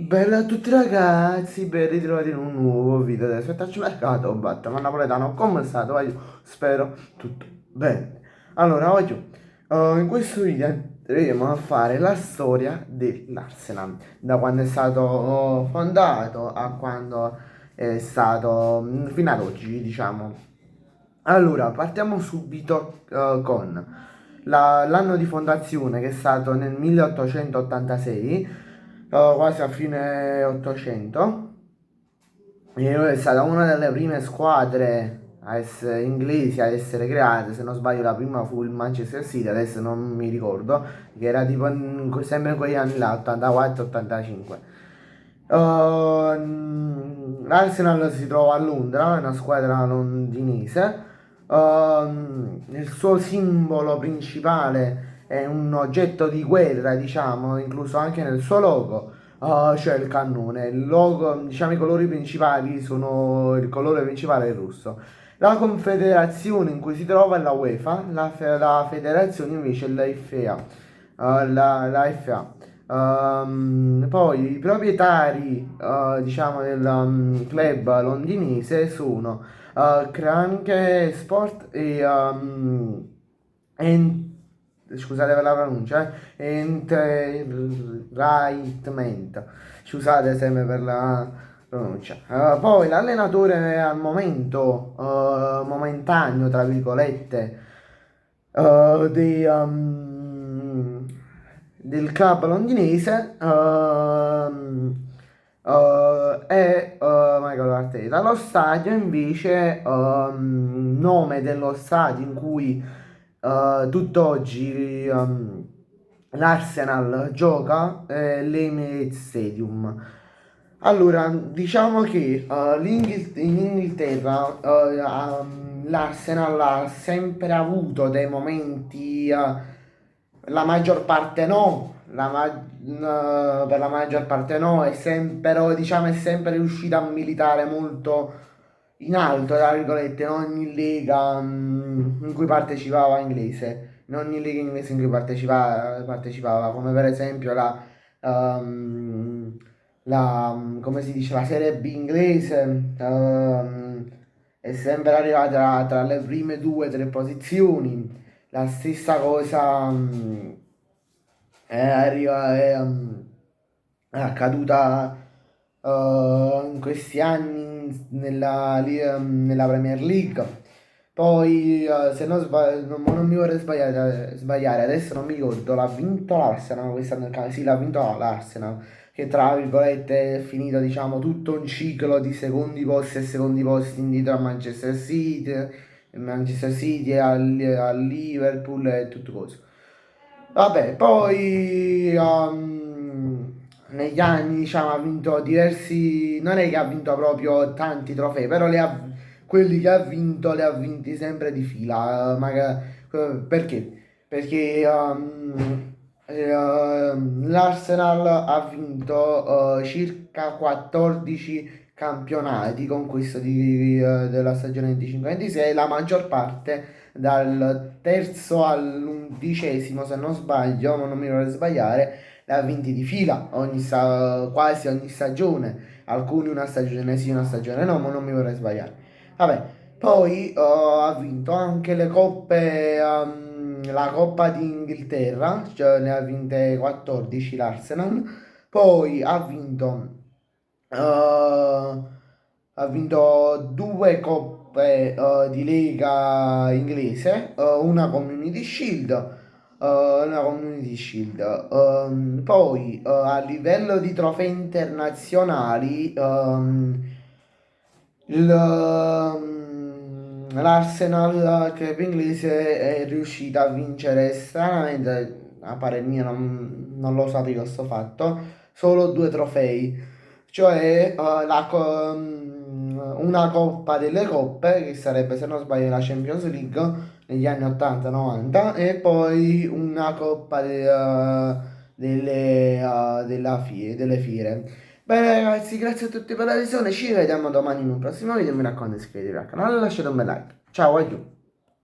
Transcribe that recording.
Bella a tutti ragazzi, ben ritrovati in un nuovo video del Mercato Batta Napoletano. Come state? Spero tutto bene. Allora, oggi in questo video andremo a fare la storia dell'Arsenal, da quando è stato fondato a quando è stato fino ad oggi, diciamo. Allora, partiamo subito con l'anno di fondazione, che è stato nel 1886, quasi a fine 800, e è stata una delle prime squadre a essere, inglesi a essere create. Se non sbaglio la prima fu il Manchester City, adesso non mi ricordo, che era tipo sempre in quegli anni là, 84-85. L'Arsenal si trova a Londra, è una squadra londinese. Il suo simbolo principale è un oggetto di guerra, diciamo, incluso anche nel suo logo. C'è il cannone. Il logo, diciamo, i colori principali sono, il colore principale è il rosso. La confederazione in cui si trova è la UEFA, la federazione invece è la FA. La FA. Poi i proprietari, diciamo, del club londinese sono Crank Sport e scusate per la pronuncia, Entertainment. Scusate sempre per la pronuncia. Poi l'allenatore al momento, momentaneo, tra virgolette, del club londinese, è Michael Arteta. Lo stadio invece, nome dello stadio in cui tutt'oggi l'Arsenal gioca, l'Emirates Stadium. Allora, diciamo che in Inghilterra l'Arsenal ha sempre avuto dei momenti, la maggior parte no, per la maggior parte no, è sempre, diciamo, è sempre riuscita a militare molto in alto, tra virgolette, in ogni lega in cui partecipava inglese, in ogni lega inglese in cui partecipava, come per esempio ehm, come si dice, la Serie B inglese, è sempre arrivata tra le prime due o tre posizioni. La stessa cosa è accaduta in questi anni nella Premier League. Poi, se non sbaglio, non mi vorrei sbagliare, adesso non mi ricordo, l'ha vinto l'Arsenal quest'anno, sì, l'ha vinto l'Arsenal, che tra virgolette è finito, diciamo, tutto un ciclo di secondi posti indietro a Manchester City al Liverpool e tutto questo. Vabbè, poi negli anni, diciamo, ha vinto diversi, non è che ha vinto proprio tanti trofei, però quelli che ha vinto li ha vinti sempre di fila. Perché? Perché l'Arsenal ha vinto circa 14 campionati con questo della stagione 25-26, la maggior parte dal terzo all'11°, se non sbaglio, ma non mi vorrei sbagliare, le ha vinti di fila quasi ogni stagione, alcuni una stagione sì, una stagione no, ma non mi vorrei sbagliare. Vabbè, poi ha vinto anche le coppe, la Coppa d'Inghilterra, cioè ne ha vinte 14 l'Arsenal, poi ha vinto due coppe di Lega inglese, una Community Shield. Poi a livello di trofei internazionali, l'Arsenal club inglese è riuscita a vincere stranamente, a parer mio non lo sapevo sto fatto, solo due trofei, cioè una coppa delle coppe, che sarebbe, se non sbaglio, la Champions League negli anni 80-90, e poi una coppa delle fiere. Bene ragazzi, grazie a tutti per la visione, ci vediamo domani in un prossimo video, mi raccomando iscrivetevi al canale e lasciate un bel like. Ciao, aiuto!